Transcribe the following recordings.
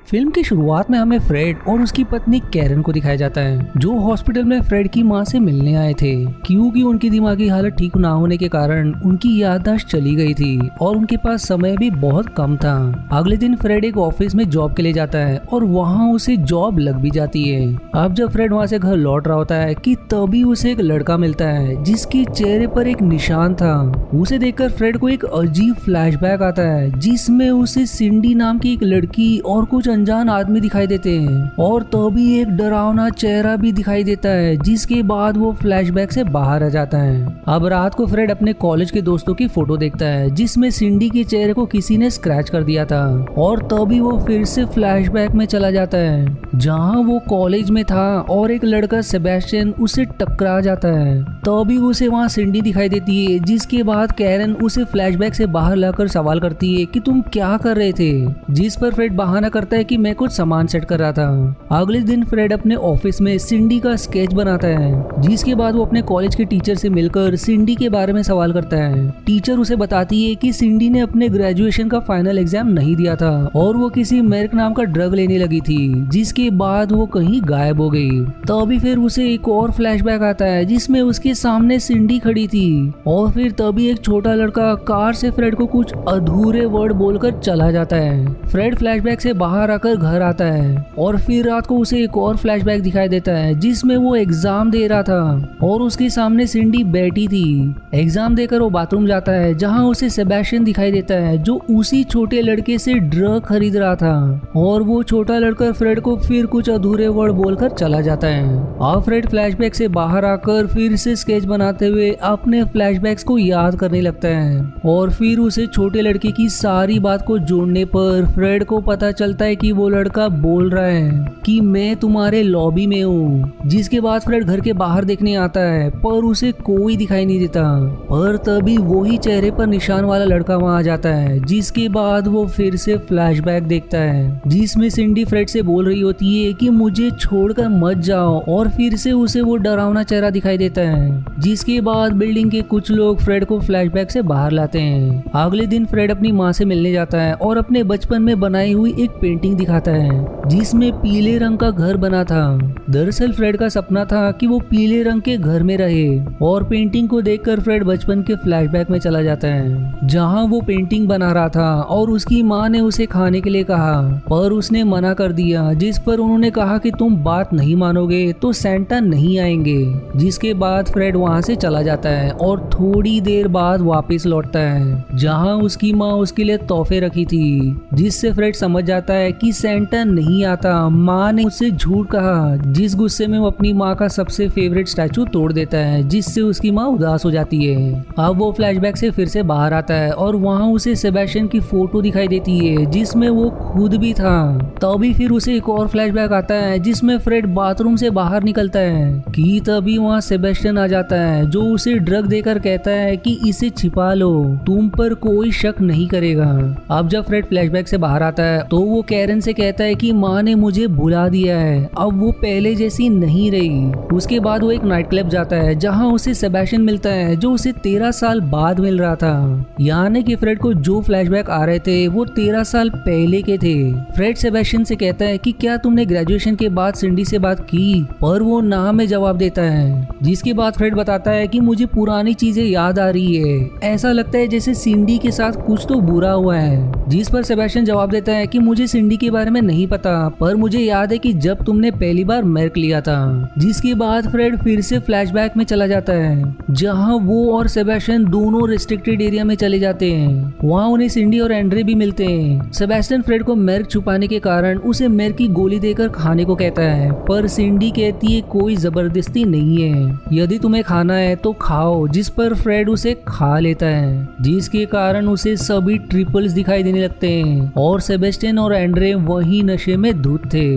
Film की शुरुआत में हमें फ्रेड और उसकी पत्नी कैरन को दिखाया जाता है, जो हॉस्पिटल में फ्रेड की मां से मिलने आए थे, क्योंकि उनकी दिमागी हालत ठीक ना होने के कारण उनकी याददाश्त चली गई थी और उनके पास समय भी बहुत कम था। अगले दिन फ्रेड एक ऑफिस में जॉब के लिए जाता है और वहाँ उसे जॉब लग भी जाती है। अब जब फ्रेड वहाँ से घर लौट रहा होता है कि तभी उसे एक लड़का मिलता है जिसके चेहरे पर एक निशान था। उसे देखकर फ्रेड को एक अजीब फ्लैशबैक आता है जिसमें उसे सिंडी नाम की एक लड़की और कुछ अनजान आदमी दिखाई देते हैं और तभी एक डरावना चेहरा भी दिखाई देता है, जिसके बाद वो फ्लैशबैक से बाहर आ जाता है। अब रात को फ्रेड अपने कॉलेज के दोस्तों की फोटो देखता है जिसमें सिंडी के चेहरे को किसी ने स्क्रैच कर दिया था और तभी वो फिर से फ्लैशबैक में चला जाता है जहां वो कॉलेज में था और एक लड़का सेबेस्टियन उसे टकरा जाता है। तभी उसे वहां सिंडी दिखाई देती है, जिसके बाद कैरन उसे फ्लैशबैक से बाहर लाकर सवाल करती है कि तुम क्या कर रहे थे, जिस पर फ्रेड बहाना करता है कि मैं कुछ सामान सेट कर रहा था। अगले दिन फ्रेड अपने ऑफिस में सिंडी का स्केच बनाता है, जिसके बाद वो अपने कॉलेज के टीचर से मिलकर सिंडी के बारे में सवाल करता है। टीचर उसे बताती है कि सिंडी ने अपने ग्रेजुएशन का फाइनल एग्जाम नहीं दिया था और वो किसी मेर्क नाम का ड्रग लेने लगी थी, जिसके बाद वो कहीं गायब हो गई। तभी फिर उसे एक और फ्लैशबैक आता है जिसमें उसके सामने सिंडी खड़ी थी और फिर तभी एक छोटा लड़का कार से फ्रेड को कुछ अधूरे वर्ड बोलकर चला जाता है। फ्रेड फ्लैशबैक से बाहर आकर घर आता है और फिर रात को उसे एक और फ्लैशबैक दिखाई देता है जिसमें वो एग्जाम दे रहा था और उसके सामने सिंडी बैठी थी। एग्जाम देकर वो बाथरूम जाता है जहां उसे सेबेस्टियन दिखाई देता है जो उसी छोटे लड़के से ड्रग खरीद रहा था और वो छोटा लड़का फ्रेड को फिर कुछ अधूरे वर्ड बोलकर चला जाता है। अब फ्रेड फ्लैशबैक से बाहर आकर फिर से स्केच बनाते हुए अपने फ्लैशबैक्स को याद करने लगता है और फिर उसे छोटे लड़के की सारी बात को जोड़ने पर फ्रेड को पता चलता है कि वो लड़का बोल रहा है कि मैं तुम्हारे लॉबी में हूँ। जिसके बाद फ्रेड घर के बाहर देखने आता है पर उसे कोई दिखाई नहीं देता, पर तभी वही चेहरे पर निशान वाला लड़का वहाँ आ जाता है, जिसके बाद वो फिर से फ्लैशबैक देखता है जिसमें सिंडी फ्रेड से बोल रही होती है कि मुझे छोड़कर मत जाओ और फिर से उसे वो डरावना चेहरा दिखाई देता है। जिसके बाद बिल्डिंग के कुछ लोग फ्रेड को फ्लैशबैक से बाहर लाते हैं। अगले दिन फ्रेड अपनी माँ से मिलने जाता है और अपने बचपन में बनाई हुई एक पेंटिंग दिखाता है जिसमें पीले रंग का घर बना था। दरअसल फ्रेड का सपना था कि वो पीले रंग के घर में रहे और पेंटिंग को देखकर फ्रेड बचपन के फ्लैशबैक में चला जाता है जहां वो पेंटिंग बना रहा था और उसकी माँ ने उसे खाने के लिए कहा पर उसने मना कर दिया, जिस पर उन्होंने कहा कि तुम बात नहीं मानोगे तो सेंटा नहीं आएंगे। जिसके बाद फ्रेड वहां से चला जाता है और थोड़ी देर बाद वापस लौटता है जहां उसकी माँ उसके लिए तोहफे रखी थी, जिससे फ्रेड समझ जाता है कि सेंटा नहीं आता, माँ ने उससे झूठ कहा। जिस गुस्से में वो अपनी माँ का सबसे फेवरेट स्टैचू तोड़ देता है, जिससे उसकी माँ उदास हो जाती है। अब वो फ्लैशबैक से फिर से बाहर आता है और वहाँ उसे सेबेस्टियन की फोटो दिखाई देती है जिसमें वो खुद भी था। तभी फिर उसे एक और फ्लैशबैक आता है जिसमें फ्रेड बाथरूम से बाहर निकलता है कि तभी वहाँ सेबेस्टियन आ जाता है जो उसे ड्रग देकर कहता है कि इसे छिपा लो, तुम पर कोई शक नहीं करेगा। अब जब फ्रेड फ्लैशबैक से बाहर आता है तो वो कैरन से कहता है कि माँ ने मुझे भुला दिया है, अब वो पहले जैसी नहीं रही। उसके बाद वो एक नाइट क्लब जाता है जहाँ उसे सेबेस्टियन मिलता है जो उसे 13 साल बाद मिल रहा था, यानी कि फ्रेड को जो फ्लैशबैक आ रहे थे वो 13 साल पहले के थे। फ्रेड सेबेस्टियन से कहता है कि क्या तुमने ग्रेजुएशन के बाद सिंडी से बात की, पर वो ना में जवाब देता है। जिसके बाद फ्रेड बताता है कि मुझे पुरानी चीजें याद आ रही है, ऐसा लगता है जैसे सिंडी के साथ कुछ तो बुरा हुआ है। जिस पर सेबेस्टियन जवाब देता है कि मुझे सिंडी के बारे में नहीं पता, पर मुझे याद है कि जब तुमने पहली बार मेर्क लिया था। जिसके बाद फ्रेड फिर से फ्लैशबैक में चला जाता है जहां वो और सेबेस्टियन दोनों रिस्ट्रिक्टेड एरिया में चले जाते हैं। वहां उन्हें सिंडी और एंड्रे भी मिलते हैं। सेबेस्टियन फ्रेड को मेर्क छुपाने के कारण उसे मेर्क की गोली देकर खाने को कहता है, पर सिंडी कहती है कोई जबरदस्ती नहीं है, यदि तुम्हें खाना है तो खाओ। जिस पर फ्रेड उसे खा लेता है, जिसके कारण उसे सभी ट्रिपल्स दिखाई देने लगते हैं और सेबेस्टियन और एंड्रे वही नशे में धुत थे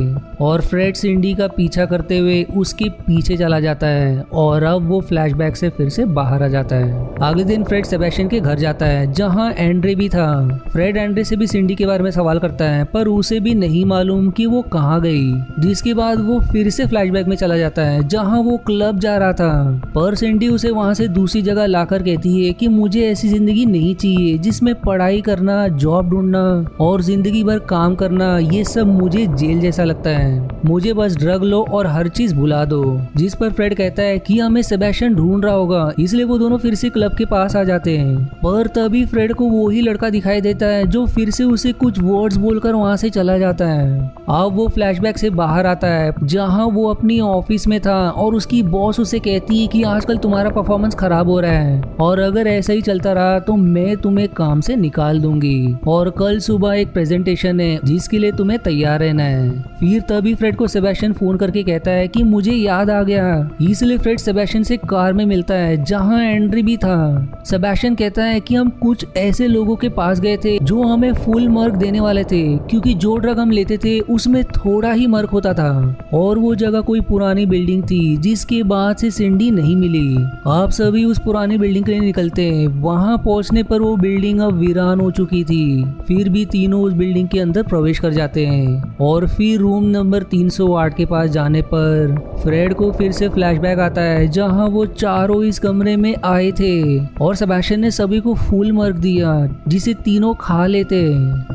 और फ्रेड सिंडी का पीछा करते हुए उसके पीछे चला जाता है और अब वो फ्लैशबैक से फिर से बाहर आ जाता है। अगले दिन फ्रेड सेबेस्टियन के घर जाता है जहां एंड्रे भी था। फ्रेड एंड्रे से भी सिंडी के बारे में सवाल करता है पर उसे भी नहीं मालूम कि वो कहाँ गई। जिसके बाद वो फिर से फ्लैशबैक में चला जाता है जहां वो क्लब जा रहा था, पर सिंडी उसे वहां से दूसरी जगह लाकर कहती है कि मुझे ऐसी जिंदगी नहीं चाहिए जिसमें पढ़ाई करना, जॉब ढूंढना और जिंदगी भर काम करना करना ये सब मुझे जेल जैसा लगता है, मुझे बस ड्रग लो और हर चीज भुला दो। जिस पर फ्रेड कहता है कि हमें सेबेस्टियन ढूंढ रहा होगा, इसलिए वो दोनों फिर से क्लब के पास आ जाते हैं। पर तभी फ्रेड को वो ही लड़का दिखाई देता है जो फिर से उसे कुछ वर्ड्स बोलकर वहां से चला जाता है। अब वो फ्लैशबैक से बाहर आता है जहां वो अपनी ऑफिस में था और उसकी बॉस उसे कहती है कि आजकल तुम्हारा परफॉर्मेंस खराब हो रहा है और अगर ऐसा ही चलता रहा तो मैं तुम्हें काम से निकाल दूंगी और कल सुबह एक प्रेजेंटेशन है जिसके लिए तुम्हें तैयार रहना है। फिर तभी फ्रेड को सेबेस्टियन फोन करके कहता है कि मुझे याद आ गया, इसलिए फ्रेड सेबेस्टियन से कार में मिलता है जहां एंड्री भी था। सेबेस्टियन कहता है कि हम कुछ ऐसे लोगों के पास गए थे जो हमें फुल मार्क देने वाले थे क्योंकि जो ड्रग हम लेते थे उसमें थोड़ा ही मार्क होता था और वो जगह कोई पुरानी बिल्डिंग थी जिसके बाद से सिंडी नहीं मिली। आप सभी उस पुरानी बिल्डिंग के लिए निकलते हैं। वहां पहुंचने पर वो बिल्डिंग अब वीरान हो चुकी थी, फिर भी तीनों उस बिल्डिंग के अंदर प्रवेश कर जाते हैं और फिर रूम नंबर 308 के पास जाने पर फ्रेड को फिर से फ्लैशबैक आता है जहां वो चारों इस कमरे में आए थे और सेबेस्टियन ने सभी को फुल मार्क दिया जिसे तीनों खा लेते।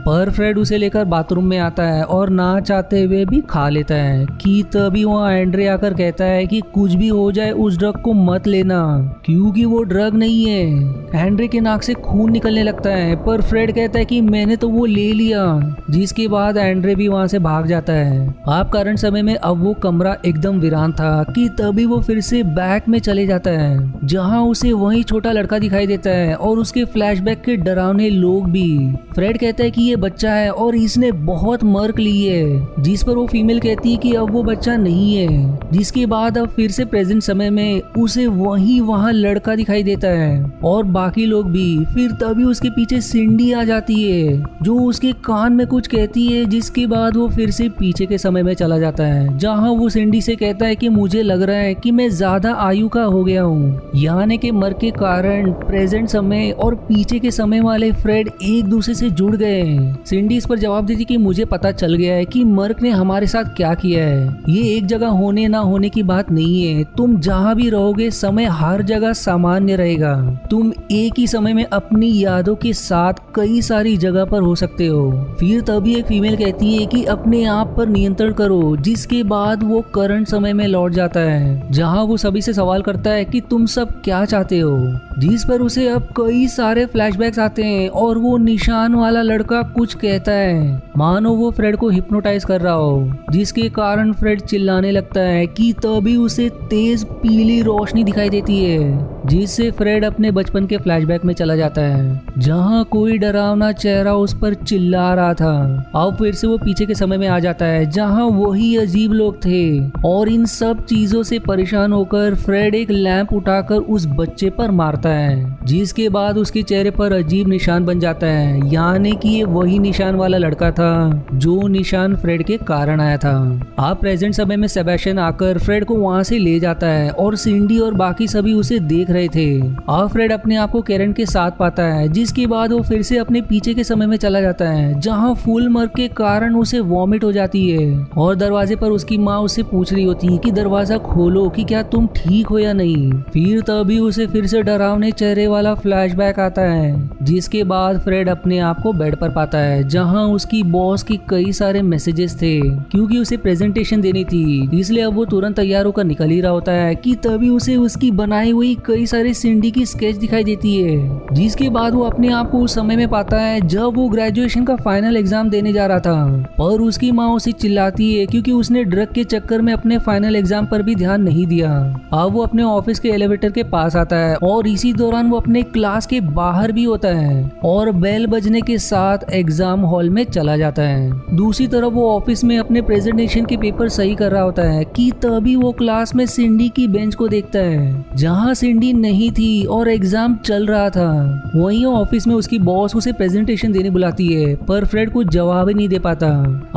पर फ्रेड उसे लेकर बाथरूम में आता है और ना चाहते हुए भी खा लेता है कि तभी वहाँ एंड्रे आकर कहता है कि कुछ भी हो जाए उस ड्रग को मत लेना क्योंकि वो ड्रग नहीं है। एंड्रे के नाक से खून निकलने लगता है पर फ्रेड कहता है कि मैंने तो वो ले लिया, जिसके बाद एंड्रे भी वहाँ से भाग जाता है। आप करंट समय में अब वो कमरा एकदम वीरान था कि तभी वो फिर से बैक में चले जाता है जहाँ उसे वही छोटा लड़का दिखाई देता है और उसके फ्लैशबैक के डरावने लोग भी। फ्रेड कहता है कि ये बच्चा है और इसने बहुत मर्क ली है, जिस पर वो फीमेल कहती है कि अब वो बच्चा नहीं है। जिसके बाद अब फिर से प्रेजेंट समय में उसे वहाँ लड़का दिखाई देता है और बाकी लोग भी। फिर तभी उसके पीछे सिंडी आ जाती है जो उसके कान में कुछ कहती है, जिसके बाद वो फिर से पीछे के समय में चला जाता है जहाँ वो सिंडी से कहता है कि मुझे लग रहा है कि मैं ज्यादा आयु का हो गया हूँ, यानी के मर्क के कारण प्रेजेंट समय और पीछे के समय वाले फ्रेड एक दूसरे से जुड़ गए हैं। सिंडी इस पर जवाब देती कि मुझे पता चल गया है कि मर्क ने हमारे साथ क्या किया है, ये एक जगह होने ना होने की बात नहीं है, तुम जहाँ भी रहोगे समय हर जगह सामान्य रहेगा, तुम एक ही समय में अपनी यादों के साथ कई सारी जगह पर हो सकते हो। फिर तभी एक फीमेल कहती है कि अपने आप पर नियंत्रण करो, जिसके बाद वो करंट समय में लौट जाता है जहाँ वो सभी से सवाल करता है कि तुम सब क्या चाहते हो, जिस पर उसे अब कई सारे फ्लैशबैक्स आते हैं और वो निशान वाला लड़का कुछ कहता है मानो वो फ्रेड को हिप्नोटाइज कर रहा हो, जिसके कारण फ्रेड चिल्लाने लगता है कि तभी उसे तेज पीली रोशनी दिखाई देती है जिससे फ्रेड अपने बचपन के फ्लैशबैक में चला जाता है जहां कोई डरावना चेहरा उस पर चिल्ला रहा था। अब फिर से वो पीछे के समय में आ जाता है जहां वही अजीब लोग थे और इन सब चीजों से परेशान होकर फ्रेड एक लैंप उठाकर उस बच्चे पर मारता है, जिसके बाद उसके चेहरे पर अजीब निशान बन जाता है, यानी कि ये वही निशान वाला लड़का था जो निशान फ्रेड के कारण आया था। आप प्रेजेंट समय में सेबेस्टियन आकर फ्रेड को वहां से ले जाता है और सिंडी और बाकी सभी उसे देख रहे थे। अब फ्रेड अपने आप को कैरन के साथ पाता है, जिसके बाद वो फिर से अपने पीछे के समय में चला जाता है जहां फुल मर्क के कारण उसे वॉमिट हो जाती है और दरवाजे पर उसकी माँ उससे पूछ रही होती है कि दरवाजा खोलो कि क्या तुम ठीक हो या नहीं। फिर तभी उसे फिर से डरावने चेहरे वाला फ्लैशबैक आता है, जिसके बाद फ्रेड अपने आप को बेड पर पाता है जहां उसकी बॉस की कई सारे मैसेजेस थे क्योंकि उसे प्रेजेंटेशन देनी थी, इसलिए अब वो तुरंत तैयार होकर निकल ही रहा होता है कि तभी उसे उसकी बनाई हुई कई सारे सिंडी की स्केच दिखाई देती है, जिसके बाद वो अपने आप को उस समय में पाता है जब वो ग्रेजुएशन का फाइनल एग्जाम देने जा रहा था। पर उसकी माँ उसे चिल्लाती है क्योंकि उसने ड्रग के चक्कर में अपने फाइनल एग्जाम पर भी ध्यान नहीं दिया। अब वो अपने ऑफिस के एलिवेटर के पास आता है और इसी दौरान वो अपने क्लास के बाहर भी होता है और बेल बजने के साथ एग्जाम हॉल में चला जाता है। दूसरी तरफ वो ऑफिस में अपने प्रेजेंटेशन के पेपर सही कर रहा होता है कि तभी वो क्लास में सिंडी की बेंच को देखता है जहां सिंडी नहीं थी और एग्जाम चल रहा था। वहीं ऑफिस में उसकी बॉस उसे प्रेजेंटेशन देने बुलाती है पर फ्रेड कुछ जवाब ही नहीं दे पाता।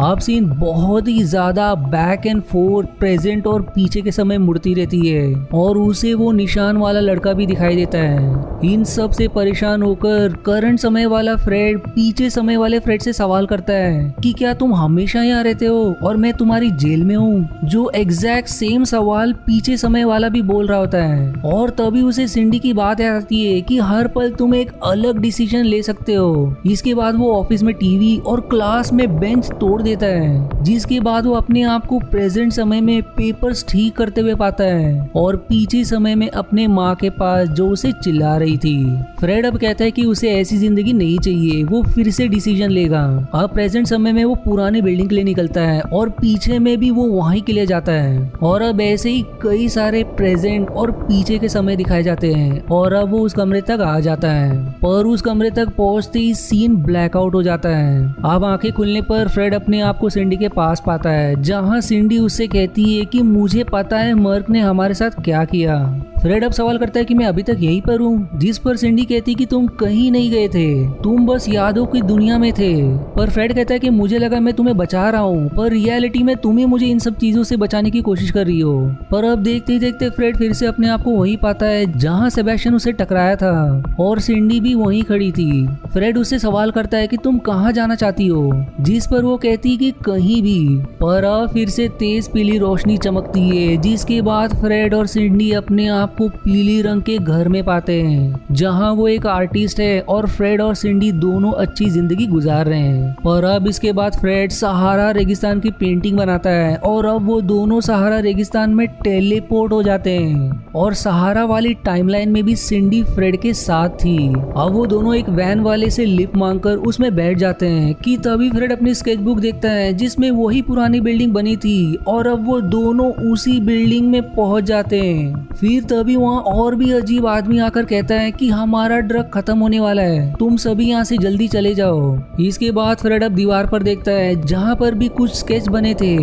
आप सीन बहुत ही ज्यादा बैक एंड फोर्थ प्रेजेंट और पीछे के समय मुड़ती रहती है और उसे वो निशान वाला लड़का भी दिखाई देता है। इन सब से परेशान होकर करंट समय वाला फ्रेड पीछे समय वाले फ्रेड से सवाल करता है कि क्या तुम हमेशा यहाँ रहते हो और मैं तुम्हारी जेल में हूँ, जो एग्जैक्ट सेम सवाल पीछे समय वाला भी बोल रहा होता है। और तभी उसे सिंडी की बात याद आती है कि हर पल तुम एक अलग डिसीजन ले सकते हो। इसके बाद वो ऑफिस में टीवी और क्लास क्लास में बेंच तोड़ देता है, जिसके बाद वो अपने आप को प्रेजेंट समय में पेपर्स ठीक करते हुए पाता है और पीछे समय में अपने माँ के पास जो उसे चिल्ला रही थी। फ्रेड अब कहता है कि उसे ऐसी जिंदगी नहीं चाहिए, वो फिर से डिसीजन लेगा। अब प्रेजेंट समय में वो पुरानी बिल्डिंग के लिए निकलता है और पीछे में भी वो वहीं के लिए जाता है और अब ऐसे ही कई सारे प्रेजेंट और पीछे के समय दिखाए जाते हैं और अब वो उस कमरे तक आ जाता है, पर उस कमरे तक पहुंचते ही सीन ब्लैकआउट हो जाता है। अब आंखें खुलने पर फ्रेड अपने आप को सिंडी के पास पाता है, जहां सिंडी उससे कहती है कि मुझे पता है मर्क ने हमारे साथ क्या किया। फ्रेड अब सवाल करता है कि मैं अभी तक यहीं पर हूँ, जिस पर सिंडी कहती कि तुम कहीं नहीं गए थे, तुम बस यादों की दुनिया में थे। पर फ्रेड कहता है कि मुझे लगा मैं तुम्हें बचा रहा हूँ, पर रियलिटी में तुम ही मुझे इन सब चीजों से बचाने की कोशिश कर रही हो। पर अब देखते ही देखते फ्रेड फिर से अपने आप को वहीं पाता है जहाँ सेबेस्टियन उसे टकराया था और सिंडी भी वहीं खड़ी थी। फ्रेड उससे सवाल करता है कि तुम कहाँ जाना चाहती हो, जिस पर वो कहती कि कहीं भी। पर अब फिर से तेज पीली रोशनी चमकती है, जिसके बाद फ्रेड और सिंडी अपने आप को पीली रंग के घर में पाते हैं, जहां वो एक आर्टिस्ट है और फ्रेड और सिंडी दोनों अच्छी जिंदगी गुजार रहे हैं। और अब इसके बाद फ्रेड सहारा रेगिस्तान की पेंटिंग बनाता है और अब वो दोनों सहारा रेगिस्तान में टेलीपोर्ट हो जाते हैं और सहारा वाली टाइमलाइन में भी सिंडी फ्रेड के साथ थी। अब वो दोनों एक वैन वाले से लिफ्ट मांगकर उसमें बैठ जाते हैं कि तभी फ्रेड अपनी स्केचबुक देखता है जिसमें वही पुरानी बिल्डिंग बनी थी और अब वो दोनों उसी बिल्डिंग में पहुंच जाते हैं। फिर तभी वहाँ और भी अजीब आदमी आकर कहता है कि हमारा ड्रग खत्म होने वाला है, तुम सभी यहाँ से जल्दी चले जाओ। इसके बाद फ्रेड अब दीवार पर देखता है जहाँ पर भी कुछ स्केच बने थे।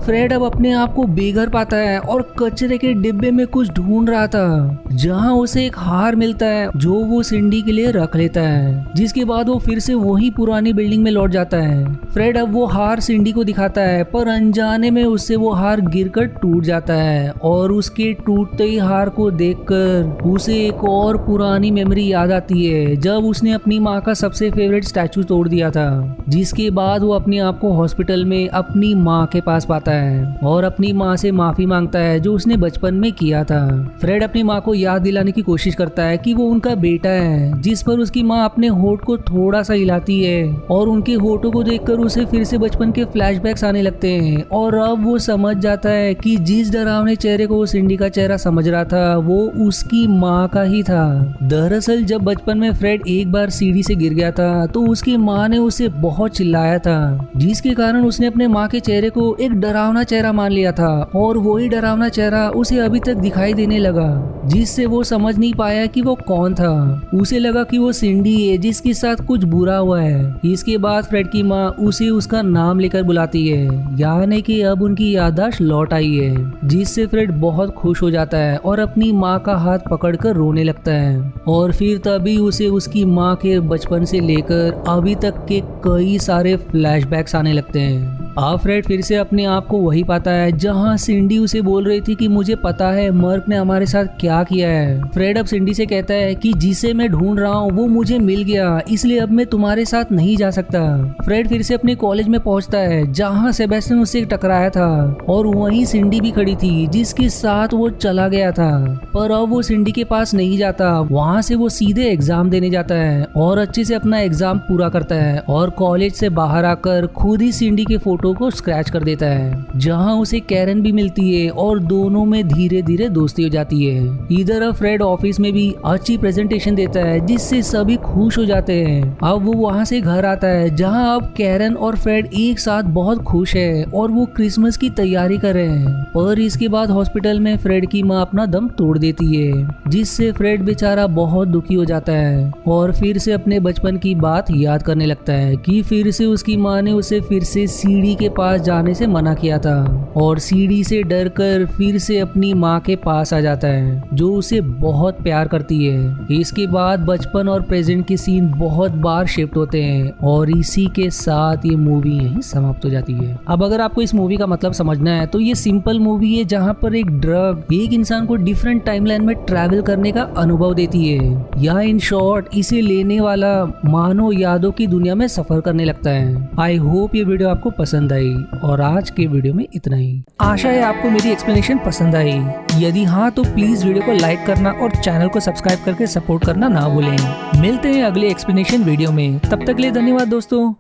फ्रेड अब अपने आप को बेघर पाता है और कचरे के डिब्बे में कुछ ढूंढ रहा था, जहाँ उसे एक हार मिलता है जो वो सिंडी के लिए रख लेता है, जिसके बाद वो फिर से वही पुरानी बिल्डिंग में लौट जाता है। फ्रेड अब वो हार सिंडी को दिखाता है, पर अनजाने में उससे वो हार गिरकर टूट जाता है और उसके टूटते ही हार को देखकर उसे एक और पुरानी मेमोरी याद आती है, जब उसने अपनी माँ का सबसे फेवरेट स्टैचू तोड़ दिया था। जिसके बाद वो अपने आप को हॉस्पिटल में अपनी माँ के पास पाता है और अपनी माँ से माफी मांगता है जो उसने बचपन में किया था। फ्रेड अपनी माँ को याद दिलाने की कोशिश करता है कि वो उनका बेटा है, जिस पर उसकी माँ अपने होठ को थोड़ा सा हिलाती है और उनके होठों को देखकर उसे फिर से बचपन के फ्लैशबैक्स आने लगते हैं और अब वो समझ जाता है कि जिस डरावने चेहरे को वो सिंडी का चेहरा समझ रहा था वो उसकी माँ का ही था। दरअसल जब बचपन में फ्रेड एक बार सीढ़ी से गिर गया था तो उसकी माँ ने उसे बहुत चिल्लाया था, जिसके कारण उसने अपने माँ के चेहरे को एक डरावना चेहरा मान लिया था और वही डरावना चेहरा उसे अभी तक दिखाई देने लगा, जिससे वो समझ नहीं पाया कि वो कौन था। उसे लगा कि वो सिंडी है जिसके साथ कुछ बुरा हुआ है। इसके बाद फ्रेड की माँ उसे उसका नाम लेकर बुलाती है, यानी कि अब उनकी याददाश्त लौट आई है, जिससे फ्रेड बहुत खुश हो जाता है और अपनी माँ का हाथ पकड़कर रोने लगता है। और फिर तभी उसे उसकी माँ के बचपन से लेकर अभी तक के कई सारे फ्लैशबैक्स आने लगते हैं। अब फ्रेड फिर से अपने आप को वही पाता है जहाँ सिंडी उसे बोल रही थी कि मुझे पता है मर्क ने हमारे साथ क्या किया है। फ्रेड अब सिंडी से कहता है कि जिसे मैं ढूंढ रहा हूँ वो मुझे मिल गया, इसलिए अब मैं तुम्हारे साथ नहीं जा सकता। फ्रेड फिर से अपने कॉलेज में पहुंचता है जहाँ सेबेस्टियन उससे टकराया था और वहीं सिंडी भी खड़ी थी जिसके साथ वो चला गया था। पर अब वो सिंडी के पास नहीं जाता, वहाँ से वो सीधे एग्जाम देने जाता है और अच्छे से अपना एग्जाम पूरा करता है और कॉलेज से बाहर आकर खुद ही सिंडी के फोटो को स्क्रैच कर देता है, जहां उसे कैरन भी मिलती है और दोनों में धीरे धीरे दोस्ती हो जाती है। इधर फ्रेड ऑफिस में भी अच्छी प्रेजेंटेशन देता है जिससे सभी खुश हो जाते हैं। अब वो वहां से घर आता है जहां अब कैरन और फ्रेड एक साथ बहुत खुश है और वो क्रिसमस की तैयारी कर रहे हैं। पर इसके बाद हॉस्पिटल में फ्रेड की माँ अपना दम तोड़ देती है, जिससे फ्रेड बेचारा बहुत दुखी हो जाता है और फिर से अपने बचपन की बात याद करने लगता है कि फिर से उसकी माँ ने उसे फिर से सीढ़ी के पास जाने से मना किया था और सीढ़ी से डरकर फिर से अपनी माँ के पास आ जाता है जो उसे बहुत प्यार करती है। इसके बाद बचपन और प्रेजेंट के सीन बहुत बार शिफ्ट होते हैं और इसी के साथ ये मूवी यहीं समाप्त हो जाती है। अब अगर आपको इस मूवी का मतलब समझना है तो ये सिंपल मूवी है जहाँ पर एक ड्रग एक इंसान को डिफरेंट टाइमलाइन में ट्रैवल करने का अनुभव देती है, या इन शॉर्ट इसे लेने वाला मानो यादों की दुनिया में सफर करने लगता है। आई होप ये वीडियो आपको पसंद आई और आज के वीडियो में इतना ही। आशा है आपको मेरी एक्सप्लेनेशन पसंद आई। यदि हाँ तो प्लीज वीडियो को लाइक करना और चैनल को सब्सक्राइब करके सपोर्ट करना ना भूलें। मिलते हैं अगले एक्सप्लेनेशन वीडियो में, तब तक के लिए धन्यवाद दोस्तों।